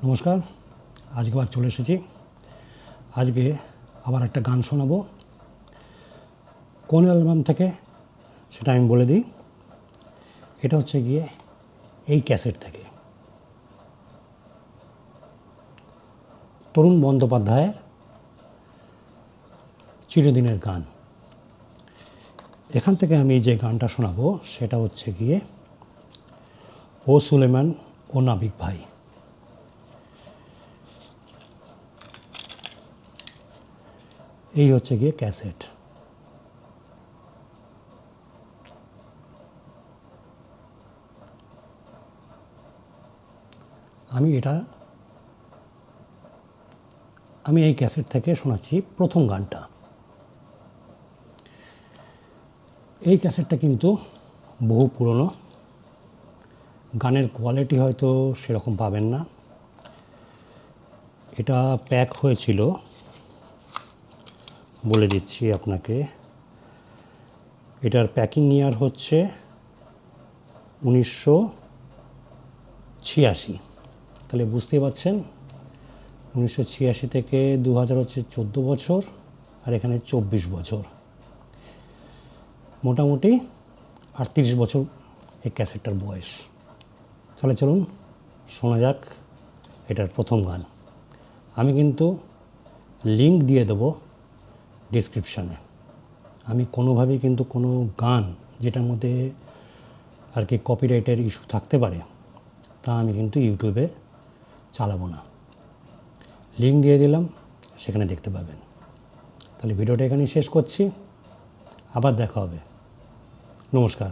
নমস্কার, আজকে আবার চলে এসেছি। আজকে আবার একটা গান শোনাবো। কোন অ্যালবাম থেকে সেটা আমি বলে দিই। এটা হচ্ছে গিয়ে এই ক্যাসেট থেকে, তরুণ বন্দ্যোপাধ্যায়ের চিরদিনের গান। এখান থেকে আমি যে গানটা শোনাবো সেটা হচ্ছে গিয়ে ও সুলেমান ও নাবিক ভাই। এই হচ্ছে গিয়ে ক্যাসেট। আমি এই ক্যাসেট থেকে শোনাচ্ছি প্রথম গানটা। এই ক্যাসেটটা কিন্তু বহু পুরনো, গানের কোয়ালিটি হয়তো সেরকম পাবেন না। এটা প্যাক হয়েছিল, বলে দিচ্ছি আপনাকে, এটার প্যাকিং ইয়ার হচ্ছে 1986। তাহলে বুঝতেই পারছেন 1986 থেকে 2000 হচ্ছে 14 বছর, আর এখানে 24 বছর, মোটামুটি 38 বছর এই ক্যাসেটটার বয়স। তাহলে চলুন শোনা যাক এটার প্রথম গান। আমি কিন্তু লিঙ্ক দিয়ে দেবো ডেসক্রিপশানে। আমি কোনোভাবেই কিন্তু কোনো গান যেটার মধ্যে আর কি কপিরাইটের ইস্যু থাকতে পারে তা আমি কিন্তু ইউটিউবে চালাবো না। লিঙ্ক দিয়ে দিলাম, সেখানে দেখতে পাবেন। তাহলে ভিডিওটা এখানেই শেষ করছি, আবার দেখা হবে। নমস্কার।